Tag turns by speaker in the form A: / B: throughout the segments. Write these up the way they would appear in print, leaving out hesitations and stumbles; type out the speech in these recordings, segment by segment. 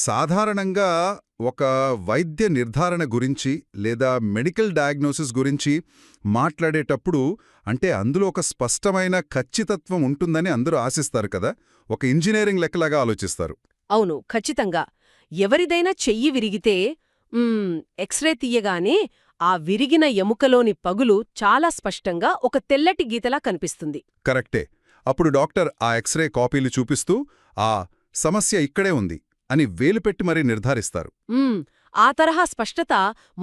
A: సాధారణంగా ఒక వైద్య నిర్ధారణ గురించి లేదా మెడికల్ డయాగ్నోసిస్ గురించి మాట్లాడేటప్పుడు అంటే అందులో ఒక స్పష్టమైన ఖచ్చితత్వం ఉంటుందని అందరూ ఆశిస్తారు కదా, ఒక ఇంజనీరింగ్ లెక్కలాగా ఆలోచిస్తారు.
B: అవును, ఖచ్చితంగా. ఎవరిదైనా చెయ్యి విరిగితే ఎక్స్రే తీయగానే ఆ విరిగిన ఎముకలోని పగులు చాలా స్పష్టంగా ఒక తెల్లటి గీతలా కనిపిస్తుంది.
A: కరెక్టే. అప్పుడు డాక్టర్ ఆ ఎక్స్రే కాపీలు చూపిస్తూ ఆ సమస్య ఇక్కడే ఉంది అని వేలుపెట్టి మరీ నిర్ధారిస్తారు.
B: ఆ తరహా స్పష్టత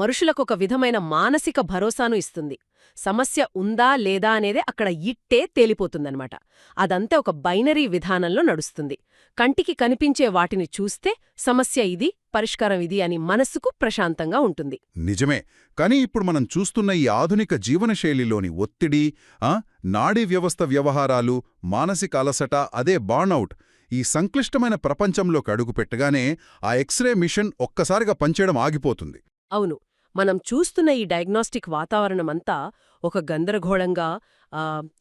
B: మనుషులకొక విధమైన మానసిక భరోసాను ఇస్తుంది. సమస్య ఉందా లేదా అనేదే అక్కడ ఇట్టే తేలిపోతుందన్నమాట. అదంతా ఒక బైనరీ విధానంలో నడుస్తుంది. కంటికి కనిపించే వాటిని చూస్తే సమస్య ఇది, పరిష్కారం ఇది అని మనసుకు ప్రశాంతంగా ఉంటుంది.
A: నిజమే. కానీ ఇప్పుడు మనం చూస్తున్న ఈ ఆధునిక జీవనశైలిలోని ఒత్తిడి, నాడీ వ్యవస్థ వ్యవహారాలు, మానసిక అలసట, అదే బర్న్అవుట్, ఈ సంక్లిష్టమైన ప్రపంచంలోకి అడుగుపెట్టగానే ఆ ఎక్స్రే మిషన్ ఒక్కసారిగా పనిచేయడం ఆగిపోతుంది.
B: అవును, మనం చూస్తున్న ఈ డయాగ్నోస్టిక్ వాతావరణమంతా ఒక గందరగోళంగా,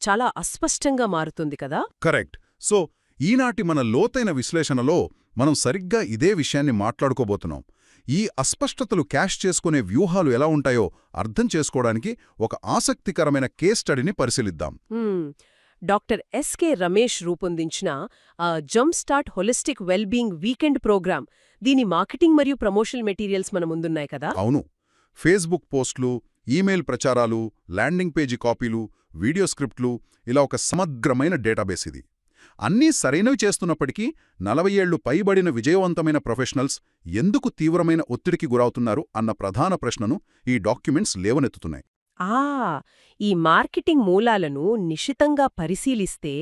B: చాలా అస్పష్టంగా మారుతుంది కదా.
A: కరెక్ట్. సో ఈనాటి మన లోతైన విశ్లేషణలో మనం సరిగ్గా ఇదే విషయాన్ని మాట్లాడుకోబోతున్నాం. ఈ అస్పష్టతలు క్యాష్ చేసుకునే వ్యూహాలు ఎలా ఉంటాయో అర్థం చేసుకోవడానికి ఒక ఆసక్తికరమైన కేస్ స్టడీని పరిశీలిద్దాం.
B: డాక్టర్ ఎస్కే రమేష్ రూపొందించిన jump start holistic wellbeing weekend programme, దీని మార్కెటింగ్ మరియు ప్రమోషనల్ మెటీరియల్స్ మన ముందున్నాయి కదా.
A: అవును. ఫేస్బుక్ పోస్టులు, ఈమెయిల్ ప్రచారాలు, ల్యాండింగ్ పేజీ కాపీలు, వీడియో స్క్రిప్ట్లు, ఇలా ఒక సమగ్రమైన డేటాబేస్ ఇది. అన్నీ సరైనవి చేస్తున్నప్పటికీ 40 ఏళ్లు పైబడిన విజయవంతమైన ప్రొఫెషనల్స్ ఎందుకు తీవ్రమైన ఒత్తిడికి గురవుతున్నారు అన్న ప్రధాన ప్రశ్నను ఈ డాక్యుమెంట్స్ లేవనెత్తుతున్నాయి.
B: ఈ మార్కెటింగ్ మూలాలను నిశితంగా పరిశీలిస్తే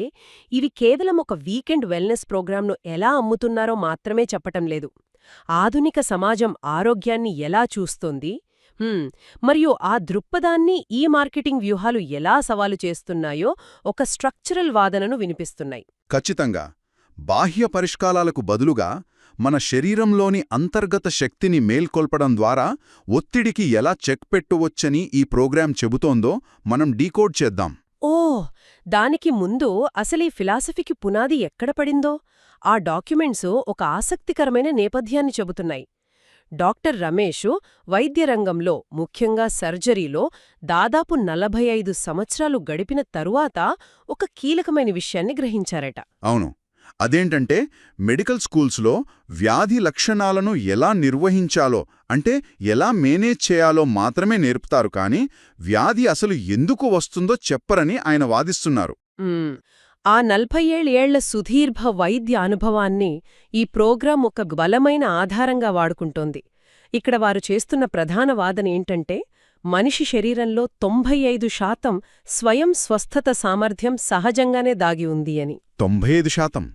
B: ఇవి కేవలం ఒక వీకెండ్ వెల్నెస్ ప్రోగ్రాంను ఎలా అమ్ముతున్నారో మాత్రమే చెప్పటం లేదు. ఆధునిక సమాజం ఆరోగ్యాన్ని ఎలా చూస్తోంది, మరియు ఆ దృక్పథాన్ని ఈ మార్కెటింగ్ వ్యూహాలు ఎలా సవాలు చేస్తున్నాయో ఒక స్ట్రక్చరల్ వాదనను వినిపిస్తున్నాయి.
A: ఖచ్చితంగా. బాహ్య పరిష్కారాలకు బదులుగా మన శరీరంలోని అంతర్గత శక్తిని మేల్కొల్పడం ద్వారా ఒత్తిడికి ఎలా చెక్ పెట్టవచ్చని ఈ ప్రోగ్రాం చెబుతోందో మనం డీకోడ్ చేద్దాం.
B: దానికి ముందు అసలీ ఫిలాసఫీకి పునాది ఎక్కడ పడిందో ఆ డాక్యుమెంట్స్ ఒక ఆసక్తికరమైన నేపథ్యాన్ని చెబుతున్నాయి. డాక్టర్ రమేష్ వైద్యరంగంలో, ముఖ్యంగా సర్జరీలో దాదాపు 45 సంవత్సరాలు గడిపిన తరువాత ఒక కీలకమైన విషయాన్ని గ్రహించారట.
A: అవును. అదేంటంటే మెడికల్ స్కూల్స్లో వ్యాధి లక్షణాలను ఎలా నిర్వహించాలో, అంటే ఎలా మేనేజ్ చేయాలో మాత్రమే నేర్పుతారు, కానీ వ్యాధి అసలు ఎందుకు వస్తుందో చెప్పరని ఆయన వాదిస్తున్నారు.
B: ఆ 40 ఏళ్ల సుదీర్ఘ వైద్య అనుభవాన్ని ఈ ప్రోగ్రాం ఒక బలమైన ఆధారంగా వాడుకుంటోంది. ఇక్కడ వారు చేస్తున్న ప్రధాన వాదన ఏంటంటే మనిషి శరీరంలో 95% స్వయం స్వస్థత సామర్థ్యం సహజంగానే దాగి ఉంది అని.
A: 95%?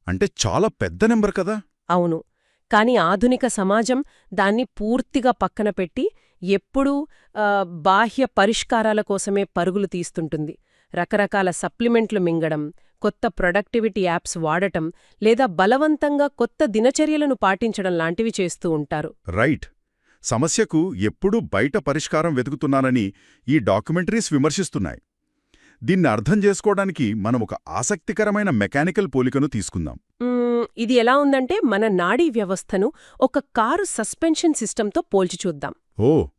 A: అంటే చాలా పెద్ద నెంబర్ కదా.
B: అవును. కాని ఆధునిక సమాజం దాన్ని పూర్తిగా పక్కన పెట్టి ఎప్పుడూ బాహ్య పరిష్కారాల కోసమే పరుగులు తీస్తుంటుంది. రకరకాల సప్లిమెంట్లు మింగడం, కొత్త ప్రొడక్టివిటీ యాప్స్ వాడటం, లేదా బలవంతంగా కొత్త దినచర్యలను పాటించడం లాంటివి చేస్తూ ఉంటారు.
A: రైట్. సమస్యకు ఎప్పుడూ బయట పరిష్కారం వెతుకుతున్నానని ఈ డాక్యుమెంటరీస్ విమర్శిస్తున్నాయి. దీన్ని అర్థం చేసుకోవడానికి మనం ఒక ఆసక్తికరమైన మెకానికల్ పోలికను తీసుకుందాం.
B: ఇది ఎలా ఉందంటే మన నాడీ వ్యవస్థను ఒక కారు సస్పెన్షన్ సిస్టంతో పోల్చి చూద్దాం.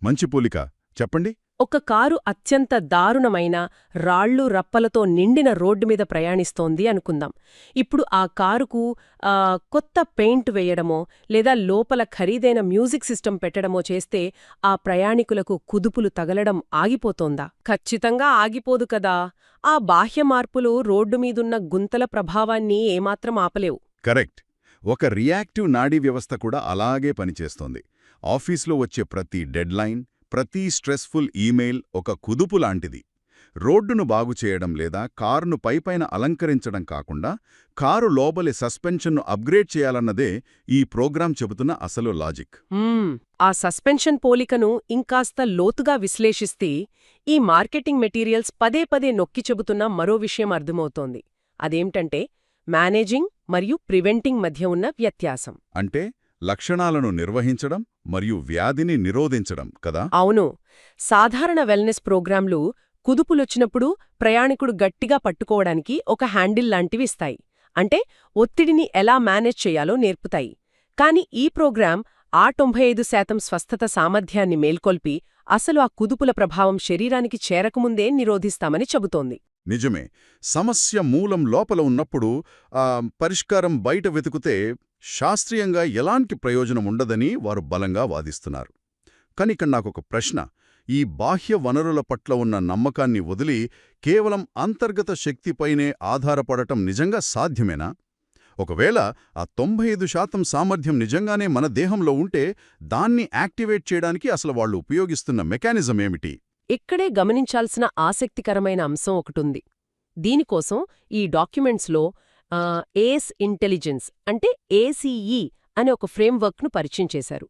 A: మంచి పోలిక, చెప్పండి.
B: ఒక కారు అత్యంత దారుణమైన రాళ్ళు రప్పలతో నిండిన రోడ్డు మీద ప్రయాణిస్తోంది అనుకుందాం. ఇప్పుడు ఆ కారుకు కొత్త పెయింట్ వేయడమో లేదా లోపల ఖరీదైన మ్యూజిక్ సిస్టమ్ పెట్టడమో చేస్తే ఆ ప్రయాణికులకు కుదుపులు తగలడం ఆగిపోతోందా? ఖచ్చితంగా ఆగిపోదు కదా. ఆ బాహ్య మార్పులు రోడ్డు మీదున్న గుంతల ప్రభావాన్ని ఏమాత్రం ఆపలేవు.
A: కరెక్ట్. ఒక రియాక్టివ్ నాడీ వ్యవస్థ కూడా అలాగే పనిచేస్తోంది. ఆఫీస్లో వచ్చే ప్రతి డెడ్లైన్, ప్రతి స్ట్రెస్ఫుల్ ఈమెయిల్ ఒక కుదుపు లాంటిది. రోడ్డును బాగుచేయడం లేదా కారును పైపైన అలంకరించడం కాకుండా కారు లోపలి సస్పెన్షన్ను అప్గ్రేడ్ చేయాలన్నదే ఈ ప్రోగ్రాం చెబుతున్న అసలు లాజిక్.
B: ఆ సస్పెన్షన్ పోలికను ఇంకాస్త లోతుగా విశ్లేషిస్తే ఈ మార్కెటింగ్ మెటీరియల్స్ పదే పదే నొక్కి చెబుతున్న మరో విషయం అర్థమవుతోంది. అదేంటంటే మేనేజింగ్ మరియు ప్రివెంటింగ్ మధ్య ఉన్న వ్యత్యాసం.
A: అంటే లక్షణాలను నిర్వహించడం మరియు వ్యాధిని నిరోధించడం కదా.
B: అవును. సాధారణ వెల్నెస్ ప్రోగ్రాంలు కుదుపులొచ్చినప్పుడు ప్రయాణికుడు గట్టిగా పట్టుకోవడానికి ఒక హ్యాండిల్ లాంటివి ఇస్తాయి. అంటే ఒత్తిడిని ఎలా మేనేజ్ చేయాలో నేర్పుతాయి. కాని ఈ ప్రోగ్రాం ఆ 95% స్వస్థత సామర్థ్యాన్ని మేల్కొల్పి అసలు ఆ కుదుపుల ప్రభావం శరీరానికి చేరకముందే నిరోధిస్తామని చెబుతోంది.
A: నిజమే. సమస్య మూలం లోపల ఉన్నప్పుడు పరిష్కారం బయట వెతుకుతే శాస్త్రీయంగా ఎలాంటి ప్రయోజనం ఉండదని వారు బలంగా వాదిస్తున్నారు. కానీ ఇక్కడ నాకొక ప్రశ్న. ఈ బాహ్య వనరుల పట్ల ఉన్న నమ్మకాన్ని వదిలి కేవలం అంతర్గత శక్తిపైనే ఆధారపడటం నిజంగా సాధ్యమేనా? ఒకవేళ ఆ 95% సామర్థ్యం నిజంగానే మన దేహంలో ఉంటే దాన్ని యాక్టివేట్ చేయడానికి అసలు వాళ్ళు ఉపయోగిస్తున్న మెకానిజం ఏమిటి?
B: ఇక్కడే గమనించాల్సిన ఆసక్తికరమైన అంశం ఒకటుంది. దీనికోసం ఈ డాక్యుమెంట్స్లో ఏస్ ఇంటెలిజెన్స్ అంటే ఏసీఈ అనే ఒక ఫ్రేమ్వర్క్ను పరిచయం చేశారు.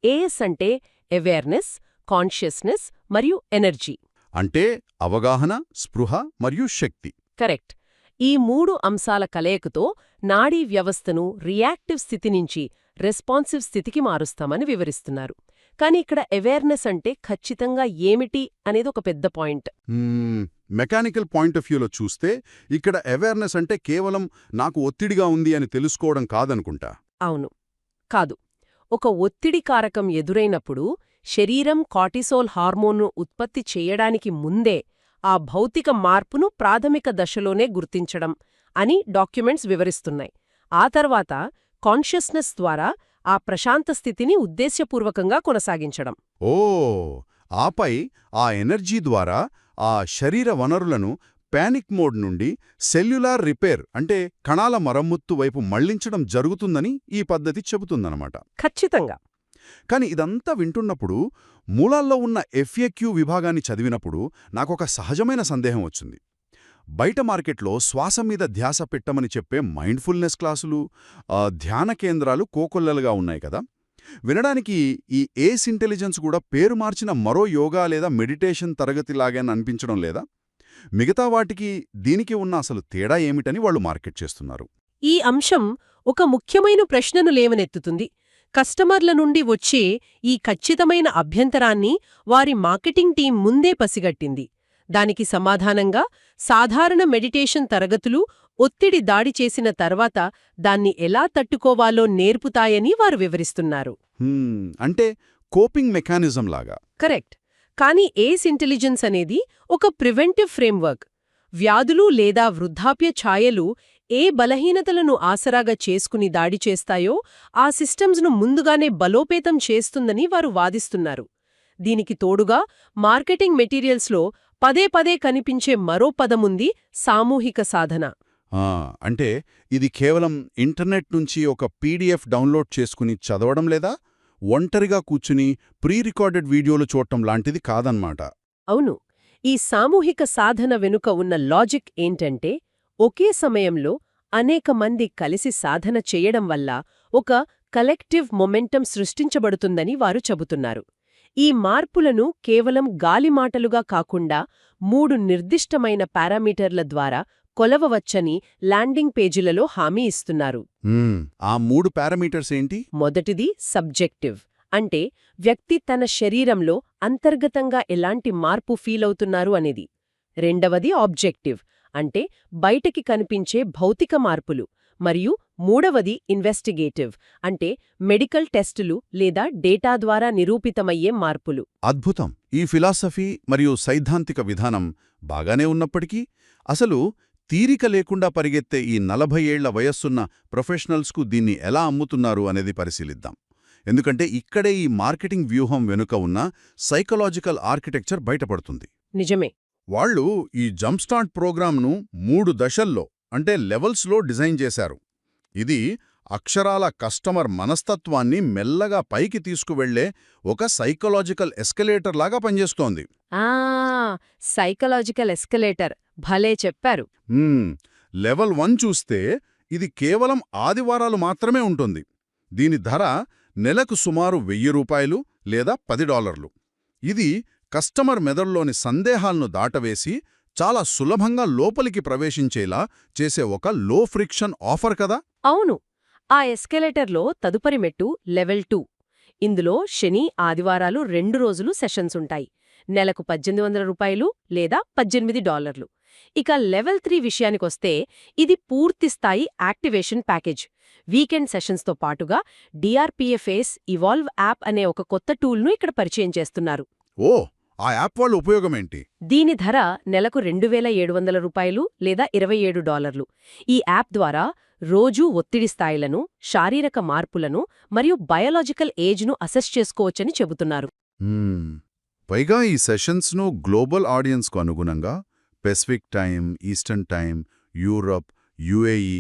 B: ఏఎస్ అంటే అవేర్నెస్, కాన్షియస్నెస్ మరియు ఎనర్జీ.
A: అంటే అవగాహన, స్పృహ మరియు శక్తి.
B: కరెక్ట్. ఈ 3 అంశాల కలయికతో నాడీ వ్యవస్థను రియాక్టివ్ స్థితి నుంచి రెస్పాన్సివ్ స్థితికి మారుస్తామని వివరిస్తున్నారు. కాని ఇక్కడ అవేర్నెస్ అంటే ఖచ్చితంగా ఏమిటి అనేది ఒక పెద్ద పాయింట్.
A: మెకానికల్ పాయింట్ ఆఫ్ వ్యూలో చూస్తే ఇక్కడ అవేర్నెస్ అంటే కేవలం నాకు ఒత్తిడిగా ఉంది అని తెలుసుకోవడం కాదనుకుంటా.
B: అవును, కాదు. ఒక ఒత్తిడి కారకం ఎదురైనప్పుడు శరీరం కార్టిసోల్ హార్మోన్ను ఉత్పత్తి చేయడానికి ముందే ఆ భౌతిక మార్పును ప్రాథమిక దశలోనే గుర్తించడం అని డాక్యుమెంట్స్ వివరిస్తున్నాయి. ఆ తర్వాత కాన్షియస్నెస్ ద్వారా ఆ ప్రశాంత స్థితిని ఉద్దేశ్యపూర్వకంగా కొనసాగించడం.
A: ఆపై ఆ ఎనర్జీ ద్వారా ఆ శరీర వనరులను పానిక్ మోడ్ నుండి సెల్యులార్ రిపేర్ అంటే కణాల మరమ్మత్తు వైపు మళ్లించడం జరుగుతుందని ఈ పద్ధతి చెబుతుందన్నమాట.
B: ఖచ్చితంగా.
A: కాని ఇదంతా వింటున్నప్పుడు మూలాల్లో ఉన్న ఎఫ్ఏక్యూ విభాగాన్ని చదివినప్పుడు నాకొక సహజమైన సందేహం వచ్చింది. బయట మార్కెట్లో శ్వాస మీద ధ్యాస పెట్టమని చెప్పే మైండ్ఫుల్నెస్ క్లాసులు, ధ్యాన కేంద్రాలు కోకొల్లలుగా ఉన్నాయి కదా. వినడానికి ఈ ఏస్ ఇంటెలిజెన్స్ కూడా పేరు మార్చిన మరో యోగా లేదా మెడిటేషన్ తరగతిలాగని అనిపించడం లేదా? మిగతా వాటికి దీనికి ఉన్న అసలు తేడా ఏమిటని వాళ్ళు మార్కెట్ చేస్తున్నారు.
B: ఈ అంశం ఒక ముఖ్యమైన ప్రశ్నను లేవనెత్తుతుంది. కస్టమర్ల నుండి వచ్చే ఈ ఖచ్చితమైన అభ్యంతరాన్ని వారి మార్కెటింగ్ టీం ముందే పసిగట్టింది. దానికి సమాధానంగా సాధారణ మెడిటేషన్ తరగతులు ఒత్తిడి దాడి చేసిన తర్వాత దాన్ని ఎలా తట్టుకోవాలో నేర్పుతాయని వారు వివరిస్తున్నారు.
A: అంటే కోపింగ్ మెకానిజం లాగా.
B: కరెక్ట్. కానీ ఏస్ ఇంటెలిజెన్స్ అనేది ఒక ప్రివెంటివ్ ఫ్రేమ్వర్క్. వ్యాధులు లేదా వృద్ధాప్య ఛాయలు ఏ బలహీనతలను ఆసరాగా చేసుకుని దాడి చేస్తాయో ఆ సిస్టమ్స్ను ముందుగానే బలోపేతం చేస్తుందని వారు వాదిస్తున్నారు. దీనికి తోడుగా మార్కెటింగ్ మెటీరియల్స్లో పదే పదే కనిపించే మరో పదముంది: సామూహిక సాధన.
A: అంటే ఇది కేవలం ఇంటర్నెట్ నుంచి ఒక పీడీఎఫ్ డౌన్లోడ్ చేసుకుని చదవడం లేదా ఒంటరిగా కూర్చుని ప్రీ రికార్డెడ్ వీడియోలు చూడటం లాంటిది కాదన్నమాట.
B: అవును. ఈ సామూహిక సాధన వెనుక ఉన్న లాజిక్ ఏంటంటే, ఒకే సమయంలో అనేక మంది కలిసి సాధన చేయడం వల్ల ఒక కలెక్టివ్ మొమెంటం సృష్టించబడుతుందని వారు చెబుతున్నారు. ఈ మార్పులను కేవలం గాలిమాటలుగా కాకుండా 3 నిర్దిష్టమైన పారామీటర్ల ద్వారా కొలవవచ్చని ల్యాండింగ్ పేజీలలో హామీ ఇస్తున్నారు.
A: ఆ 3 పారామీటర్స్ ఏంటి?
B: మొదటిది సబ్జెక్టివ్, అంటే వ్యక్తి తన శరీరంలో అంతర్గతంగా ఎలాంటి మార్పు ఫీలవుతున్నారు అనేది. రెండవది ఆబ్జెక్టివ్, అంటే బయటికి కనిపించే భౌతిక మార్పులు. మరియు మూడవది ఇన్వెస్టిగేటివ్, అంటే మెడికల్ టెస్టులు లేదా డేటా ద్వారా నిరూపితమయ్యే మార్పులు.
A: అద్భుతం. ఈ ఫిలాసఫీ మరియు సైద్ధాంతిక విధానం బాగానే ఉన్నప్పటికీ అసలు తీరిక లేకుండా పరిగెత్తే ఈ 40 ఏళ్ల వయస్సున్న ప్రొఫెషనల్స్కు దీన్ని ఎలా అమ్ముతున్నారు అనేది పరిశీలిద్దాం. ఎందుకంటే ఇక్కడే ఈ మార్కెటింగ్ వ్యూహం వెనుక ఉన్న సైకలాజికల్ ఆర్కిటెక్చర్ బయటపడుతుంది.
B: నిజమే.
A: వాళ్ళు ఈ జంప్స్టార్ట్ ప్రోగ్రామ్ను 3 దశల్లో అంటే లెవెల్స్లో డిజైన్ చేశారు. ఇది అక్షరాల కస్టమర్ మనస్తత్వాన్ని మెల్లగా పైకి తీసుకువెళ్లే ఒక సైకలాజికల్ ఎస్కలేటర్ లాగా పనిచేస్తోంది.
B: సైకలాజికల్ ఎస్కలేటర్, భలే చెప్పారు.
A: లెవెల్ 1 చూస్తే ఇది కేవలం ఆదివారాలు మాత్రమే ఉంటుంది. దీని ధర నెలకు సుమారు $1000 లేదా $10. ఇది కస్టమర్ మెదడులోని సందేహాలను దాటవేసి చాలా సులభంగా లోపలికి ప్రవేశించేలా చేసే ఒక లో ఫ్రిక్షన్ ఆఫర్ కదా.
B: అవును. ఆ ఎస్కలేటర్లో తదుపరి మెట్టు లెవెల్ 2. ఇందులో శని, ఆదివారాలు 2 రోజులు సెషన్స్ ఉంటాయి. నెలకు $1800 లేదా $18. ఇక లెవెల్ 3 విషయానికొస్తే ఇది పూర్తిస్థాయి యాక్టివేషన్ ప్యాకేజ్. వీకెండ్ సెషన్స్తో పాటుగా డిఆర్పిఎఫ్ఎస్ ఇవాల్వ్ యాప్ అనే ఒక కొత్త టూల్ను ఇక్కడ పరిచయం చేస్తున్నారు.
A: ఓ, ఆ యాప్ వాళ్ళ ఉపయోగమేంటి?
B: దీని ధర నెలకు $2,700 లేదా $27. ఈ యాప్ ద్వారా రోజూ ఒత్తిడి స్థాయిలను, శారీరక మార్పులను మరియు బయోలాజికల్ ఏజ్ను అసెస్ చేసుకోవచ్చని చెబుతున్నారు.
A: పైగా ఈ సెషన్స్ను గ్లోబల్ ఆడియన్స్కు అనుగుణంగా Pacific time, eastern time, Europe, UAE,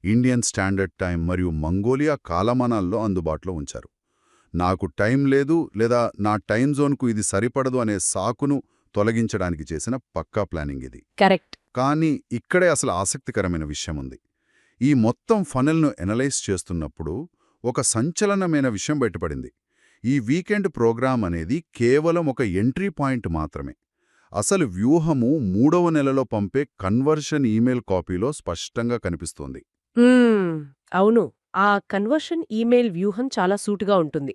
A: Indian standard time మరియు మంగోలియా కాలమానాల్లో అందుబాటులో ఉంచారు. నాకు టైం లేదు లేదా నా టైం జోన్కు ఇది సరిపడదు అనే సాకును తొలగించడానికి చేసిన పక్కా ప్లానింగ్ ఇది.
B: కరెక్ట్.
A: కానీ ఇక్కడే అసలు ఆసక్తికరమైన విషయముంది. ఈ మొత్తం ఫనల్ను ఎనలైజ్ చేస్తున్నప్పుడు ఒక సంచలనమైన విషయం బయటపడింది. ఈ వీకెండ్ ప్రోగ్రాం అనేది కేవలం ఒక ఎంట్రీ పాయింట్ మాత్రమే. అసలు వ్యూహము 3వ నెలలో పంపే కన్వర్షన్ ఈమెయిల్ కాపీలో స్పష్టంగా కనిపిస్తోంది.
B: అవును, ఆ కన్వర్షన్ ఈమెయిల్ వ్యూహం చాలా సూటుగా ఉంటుంది.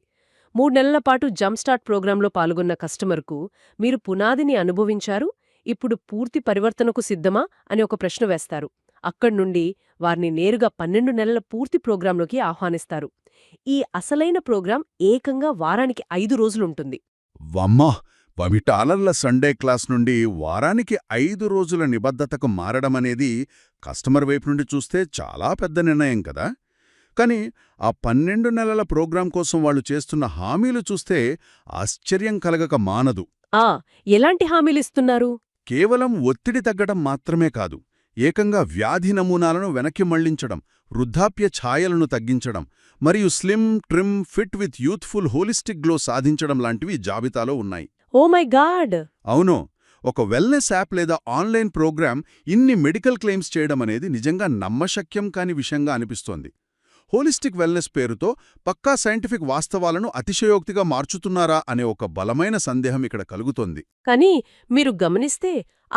B: 3 నెలల పాటు జంప్ స్టార్ట్ ప్రోగ్రాంలో పాల్గొన్న కస్టమర్కు మీరు పునాదిని అనుభవించారు, ఇప్పుడు పూర్తి పరివర్తనకు సిద్ధమా అని ఒక ప్రశ్న వేస్తారు. అక్కడ్నుండి వారిని నేరుగా 12 నెలల పూర్తి ప్రోగ్రాంలోకి ఆహ్వానిస్తారు. ఈ అసలైన ప్రోగ్రాం ఏకంగా వారానికి 5 రోజులుంటుంది.
A: వమ్మా! $10 సండే క్లాస్ నుండి వారానికి 5 రోజుల నిబద్ధతకు మారడమనేది కస్టమర్ వైపు నుండి చూస్తే చాలా పెద్ద నిర్ణయం కదా. కానీ ఆ 12 నెలల ప్రోగ్రాం కోసం వాళ్ళు చేస్తున్న హామీలు చూస్తే ఆశ్చర్యం కలగక మానదు.
B: ఎలాంటి హామీలిస్తున్నారు?
A: కేవలం ఒత్తిడి తగ్గడం మాత్రమే కాదు, ఏకంగా వ్యాధి నమూనాలను వెనక్కి మళ్లించడం, వృద్ధాప్య ఛాయలను తగ్గించడం మరియు slim, trim, fit with youthful holistic glow సాధించడం లాంటివి జాబితాలో ఉన్నాయి.
B: Oh my god!
A: అవును, ఒక వెల్నెస్ యాప్ లేదా ఆన్లైన్ ప్రోగ్రాం ఇన్ని మెడికల్ క్లెయిమ్స్ చేయడమనేది నిజంగా నమ్మశక్యం కాని విషయంగా అనిపిస్తోంది. హోలిస్టిక్ వెల్నెస్ పేరుతో పక్కా సైంటిఫిక్ వాస్తవాలను అతిశయోక్తిగా మార్చుతున్నారా అనే ఒక బలమైన సందేహం ఇక్కడ కలుగుతోంది.
B: కానీ మీరు గమనిస్తే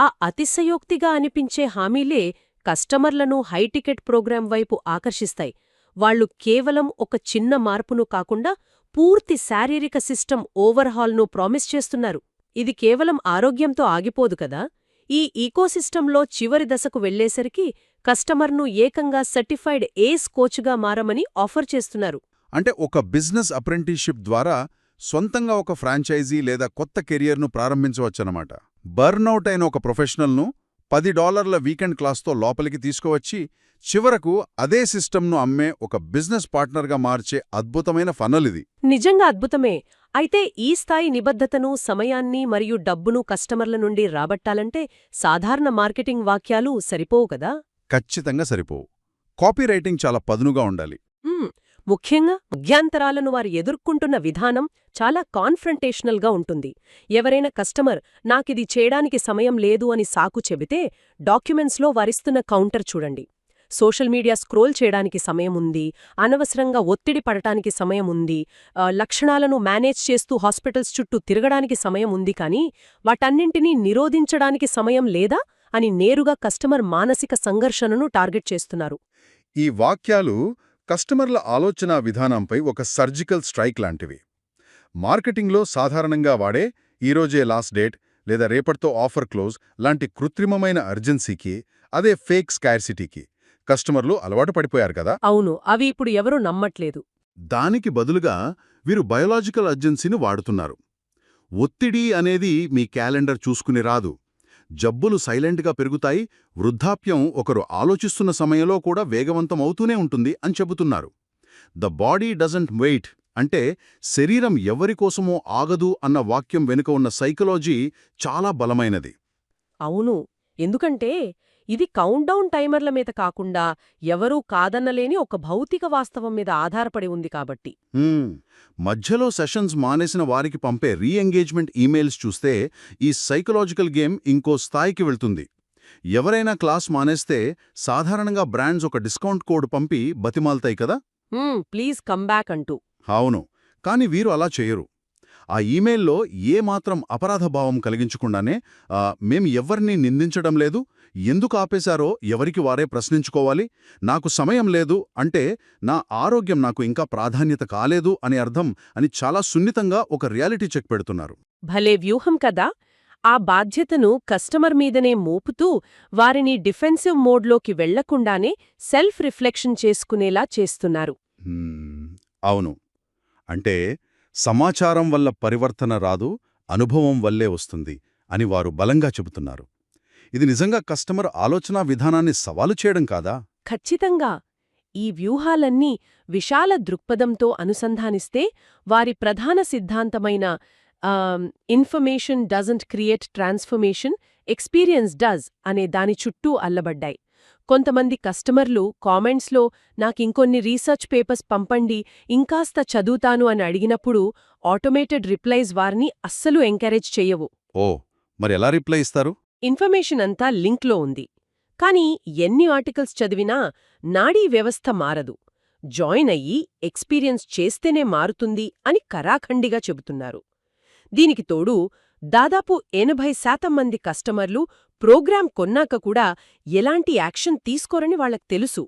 B: ఆ అతిశయోక్తిగా అనిపించే హామీలే కస్టమర్లను హైటికెట్ ప్రోగ్రాం వైపు ఆకర్షిస్తాయి. వాళ్లు కేవలం ఒక చిన్న మార్పును కాకుండా పూర్తి శారీరక సిస్టమ్ ఓవర్హాల్ను ప్రామిస్ చేస్తున్నారు. ఇది కేవలం ఆరోగ్యంతో ఆగిపోదు కదా. ఈ ఈకోసిస్టంలో చివరి దశకు వెళ్లేసరికి కస్టమర్ను ఏకంగా సర్టిఫైడ్ ఏస్ కోచ్గా మారమని ఆఫర్ చేస్తున్నారు.
A: అంటే ఒక బిజినెస్ అప్రెంటిస్షిప్ ద్వారా సొంతంగా ఒక ఫ్రాంచైజీ లేదా కొత్త కెరియర్ను ప్రారంభించవచ్చనమాట. బర్నౌట్ అయిన ఒక ప్రొఫెషనల్ను $10 వీకెండ్ క్లాస్తో లోపలికి తీసుకువచ్చి చివరకు అదే సిస్టమ్ను అమ్మే ఒక బిజినెస్ పార్ట్నర్గా మార్చే అద్భుతమైన ఫనల్ ఇది.
B: నిజంగా అద్భుతమే. అయితే ఈ స్థాయి నిబద్ధతను, సమయాన్ని మరియు డబ్బును కస్టమర్ల నుండి రాబట్టాలంటే సాధారణ మార్కెటింగ్ వాక్యాలు సరిపోవు కదా.
A: ఖచ్చితంగా సరిపోవు. కాపీ రైటింగ్ చాలా పదునుగా ఉండాలి.
B: ముఖ్యంగా మధ్యాంతరాలను వారు ఎదుర్కొంటున్న విధానం చాలా కాన్ఫ్రంటేషనల్గా ఉంటుంది. ఎవరైనా కస్టమర్ నాకిది చేయడానికి సమయం లేదు అని సాకు చెబితే డాక్యుమెంట్స్లో వారిస్తున్న కౌంటర్ చూడండి. సోషల్ మీడియా స్క్రోల్ చేయడానికి సమయం ఉంది, అనవసరంగా ఒత్తిడి పడటానికి సమయం ఉంది, లక్షణాలను మేనేజ్ చేస్తూ హాస్పిటల్స్ చుట్టూ తిరగడానికి సమయం ఉంది, కానీ వాటన్నింటినీ నిరోధించడానికి సమయం లేదా అని నేరుగా కస్టమర్ మానసిక సంఘర్షణను టార్గెట్ చేస్తున్నారు.
A: ఈ వాక్యాలు కస్టమర్ల ఆలోచనా విధానంపై ఒక సర్జికల్ స్ట్రైక్ లాంటివి. మార్కెటింగ్లో సాధారణంగా వాడే ఈరోజే లాస్ట్ డేట్ లేదా రేపటితో ఆఫర్ క్లోజ్ లాంటి కృత్రిమమైన అర్జెన్సీకి, అదే ఫేక్ స్కార్సిటీకి కస్టమర్లు అలవాటు పడిపోయారు కదా.
B: అవును, అవి ఇప్పుడు ఎవరూ నమ్మట్లేదు.
A: దానికి బదులుగా వీరు బయోలాజికల్ అర్జెన్సీని వాడుతున్నారు. ఒత్తిడి అనేది మీ క్యాలెండర్ చూసుకుని రాదు. జబ్బులు సైలెంట్గా పెరుగుతాయి, వృద్ధాప్యం ఒకరు ఆలోచిస్తున్న సమయంలో కూడా వేగవంతం అవుతూనే ఉంటుంది అని చెబుతున్నారు. ద బాడీ డజంట్ వెయిట్ అంటే శరీరం ఎవరికోసమో ఆగదు అన్న వాక్యం వెనుక ఉన్న సైకలాజీ చాలా బలమైనది.
B: అవును, ఎందుకంటే ఇది కౌంట్డౌన్ టైమర్ల మీద కాకుండా ఎవరూ కాదన్నలేని ఒక భౌతిక వాస్తవం మీద ఆధారపడి ఉంది కాబట్టి.
A: మధ్యలో సెషన్స్ మానేసిన వారికి పంపే రీఎంగేజ్మెంట్ ఈమెయిల్స్ చూస్తే ఈ సైకలాజికల్ గేమ్ ఇంకో స్థాయికి వెళ్తుంది. ఎవరైనా క్లాస్ మానేస్తే సాధారణంగా బ్రాండ్స్ ఒక డిస్కౌంట్ కోడ్ పంపి బతిమాల్తాయి కదా,
B: ప్లీజ్ కమ్ బ్యాక్ అంటూ.
A: అవును, కానీ వీరు అలా చేయరు. ఆ ఈమెయిల్లో ఏమాత్రం అపరాధభావం కలిగించకుండానే మేం ఎవ్వరినీ నిందించడం లేదు, ఎందుకు ఆపేశారో ఎవరికి వారే ప్రశ్నించుకోవాలి, నాకు సమయం లేదు అంటే నా ఆరోగ్యం నాకు ఇంకా ప్రాధాన్యత కాలేదు అని అర్థం అని చాలా సున్నితంగా ఒక రియాలిటీ చెక్ పెడుతున్నారు.
B: భలే వ్యూహం కదా. ఆ బాధ్యతను కస్టమర్ మీదనే మోపుతూ వారిని డిఫెన్సివ్ మోడ్లోకి వెళ్లకుండానే సెల్ఫ్ రిఫ్లెక్షన్ చేసుకునేలా చేస్తున్నారు.
A: అవును. అంటే సమాచారం వల్ల పరివర్తన రాదు, అనుభవం వల్లే వస్తుంది అని వారు బలంగా చెబుతున్నారు. ఇది నిజంగా కస్టమర్ ఆలోచనా విధానాన్ని సవాలు చేయడం కాదా?
B: ఖచ్చితంగా. ఈ వ్యూహాలన్నీ విశాల దృక్పథంతో అనుసంధానిస్తే వారి ప్రధాన సిద్ధాంతమైన information doesn't create transformation, experience does అనే దాని చుట్టూ అల్లబడ్డాయి. కొంతమంది కస్టమర్లు కామెంట్స్లో నాకింకొన్ని రీసెర్చ్ పేపర్స్ పంపండి, ఇంకాస్త చదువుతాను అని అడిగినప్పుడు ఆటోమేటెడ్ రిప్లైస్ వారిని అస్సలు ఎంకరేజ్ చెయ్యవు.
A: ఓ, మరి ఎలా రిప్లై ఇస్తారు?
B: ఇన్ఫర్మేషన్ అంతా లింక్లో ఉంది. కానీ ఎన్ని ఆర్టికల్స్ చదివినా నాడీ వ్యవస్థ మారదు. జాయిన్ అయ్యి ఎక్స్పీరియన్స్ చేస్తేనే మారుతుంది అని కరాఖండిగా చెబుతున్నారు. దీనికి తోడు దాదాపు 80% మంది కస్టమర్లు ప్రోగ్రాం కొన్నాక కూడా ఎలాంటి యాక్షన్ తీసుకోరని వాళ్లకు తెలుసు.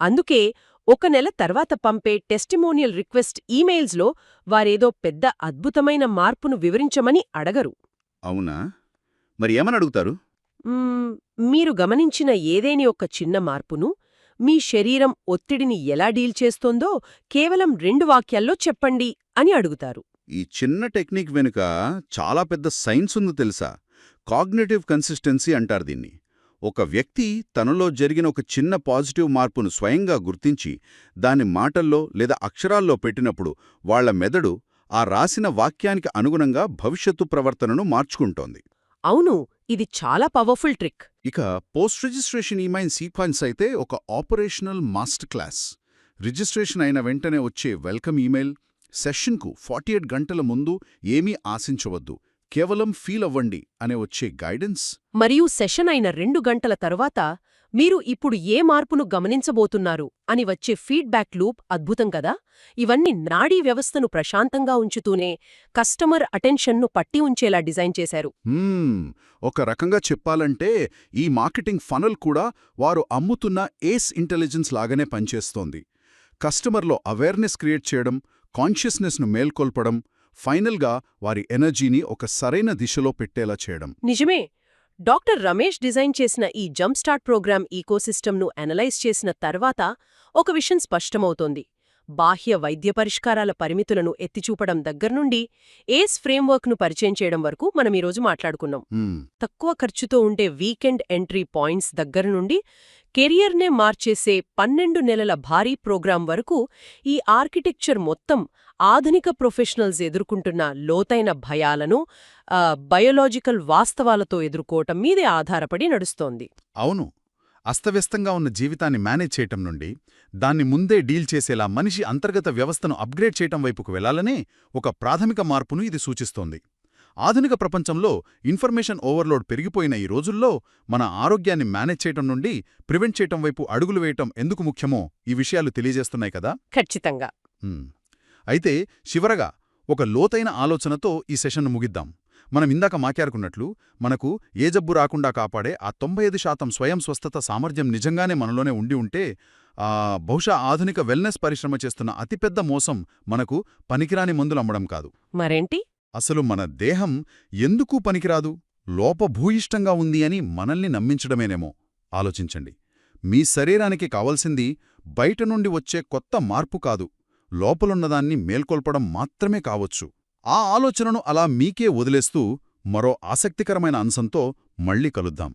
B: అందుకే ఒక నెల తర్వాత పంపే టెస్టిమోనియల్ రిక్వెస్ట్ ఈమెయిల్స్లో వారేదో పెద్ద అద్భుతమైన మార్పును వివరించమని అడగరు.
A: అవునా? మరి ఏమని అడుగుతారు?
B: మీరు గమనించిన ఏదేని ఒక చిన్న మార్పును, మీ శరీరం ఒత్తిడిని ఎలా డీల్ చేస్తోందో కేవలం 2 వాక్యాల్లో చెప్పండి అని అడుగుతారు.
A: ఈ చిన్న టెక్నిక్ వెనుక చాలా పెద్ద సైన్స్ ఉంది తెలుసా? కాగ్నిటివ్ కన్సిస్టెన్సీ అంటారు దీన్ని. ఒక వ్యక్తి తనలో జరిగిన ఒక చిన్న పాజిటివ్ మార్పును స్వయంగా గుర్తించి దాన్ని మాటల్లో లేదా అక్షరాల్లో పెట్టినప్పుడు వాళ్ల మెదడు ఆ రాసిన వాక్యానికి అనుగుణంగా భవిష్యత్తు ప్రవర్తనను మార్చుకుంటోంది.
B: అవును, ఇది చాలా పవర్ఫుల్ ట్రిక్.
A: ఇక పోస్ట్ రిజిస్ట్రేషన్ ఈమెయిల్ సీక్వెన్స్ అయితే ఒక ఆపరేషనల్ మాస్టర్ క్లాస్. రిజిస్ట్రేషన్ అయిన వెంటనే వచ్చే వెల్కమ్ ఈమెయిల్, సెషన్కు 48 గంటల ముందు ఏమీ ఆశించవద్దు, కేవలం ఫీల్ అవ్వండి అనే వచ్చే గైడెన్స్,
B: మరియు సెషన్ అయిన 2 గంటల తరువాత మీరు ఇప్పుడు ఏ మార్పును గమనించబోతున్నారు అని వచ్చే ఫీడ్బ్యాక్ లూప్ అద్భుతం కదా. ఇవన్నీ నాడీ వ్యవస్థను ప్రశాంతంగా ఉంచుతూనే కస్టమర్ అటెన్షన్ను పట్టి ఉంచేలా డిజైన్ చేశారు.
A: ఒక రకంగా చెప్పాలంటే ఈ మార్కెటింగ్ ఫనల్ కూడా వారు అమ్ముతున్న ఏస్ ఇంటెలిజెన్స్ లాగానే పనిచేస్తోంది. కస్టమర్లో అవేర్నెస్ క్రియేట్ చేయడం, కాన్షియస్నెస్ను మేల్కొల్పడం, ఫైనల్గా వారి ఎనర్జీని ఒక సరైన దిశలో పెట్టేలా చేయడం.
B: నిజమే. డాక్టర్ రమేష్ డిజైన్ చేసిన ఈ జంప్ స్టార్ట్ ప్రోగ్రామ్ ఈకోసిస్టమ్ను అనలైజ్ చేసిన తర్వాత ఒక విషయం స్పష్టమవుతోంది. బాహ్య వైద్య పరిష్కారాల పరిమితులను ఎత్తిచూపడం దగ్గర్నుండి ఏస్ ఫ్రేమ్వర్క్ను పరిచయం చేయడం వరకు మనం ఈరోజు మాట్లాడుకున్నాం. తక్కువ ఖర్చుతో ఉండే వీకెండ్ ఎంట్రీ పాయింట్స్ దగ్గరనుండి కెరియర్నే మార్చేసే 12 నెలల భారీ ప్రోగ్రాం వరకు ఈ ఆర్కిటెక్చర్ మొత్తం ఆధునిక ప్రొఫెషనల్స్ ఎదుర్కొంటున్న లోతైన భయాలను, బయోలాజికల్ వాస్తవాలతో ఎదుర్కోవటం మీదే ఆధారపడి నడుస్తోంది.
A: అవును. అస్తవ్యస్తంగా ఉన్న జీవితాన్ని మేనేజ్ చేయటం నుండి దాన్ని ముందే డీల్ చేసేలా మనిషి అంతర్గత వ్యవస్థను అప్గ్రేడ్ చేయటం వైపుకు వెళ్లాలనే ఒక ప్రాథమిక మార్పును ఇది సూచిస్తోంది. ఆధునిక ప్రపంచంలో ఇన్ఫర్మేషన్ ఓవర్లోడ్ పెరిగిపోయిన ఈ రోజుల్లో మన ఆరోగ్యాన్ని మేనేజ్ చేయటం నుండి ప్రివెంట్ చేయటం వైపు అడుగులు వేయటం ఎందుకు ముఖ్యమో ఈ విషయాలు తెలియజేస్తున్నాయి కదా.
B: ఖచ్చితంగా.
A: అయితే చివరగా ఒక లోతైన ఆలోచనతో ఈ సెషన్ను ముగిద్దాం. మనం ఇందాక మాట్లాడుకున్నట్లు మనకు ఏ జబ్బు రాకుండా కాపాడే ఆ 95% స్వయం స్వస్థత సామర్థ్యం నిజంగానే మనలోనే ఉండి ఉంటే బహుశా ఆధునిక వెల్నెస్ పరిశ్రమ చేస్తున్న అతిపెద్ద మోసం మనకు పనికిరాని మందులు అమ్మడం కాదు.
B: మరేంటి?
A: అసలు మన దేహం ఎందుకు పనికిరాదు, లోపభూయిష్టంగా ఉంది అని మనల్ని నమ్మించడమేనేమో. ఆలోచించండి. మీ శరీరానికి కావలసింది బయట నుండి వచ్చే కొత్త మార్పు కాదు, లోపలున్నదాన్ని మేల్కొల్పడం మాత్రమే కావచ్చు. ఆ ఆలోచనను అలా మీకే వదిలేస్తూ మరో ఆసక్తికరమైన అంశంతో మళ్ళీ కలుద్దాం.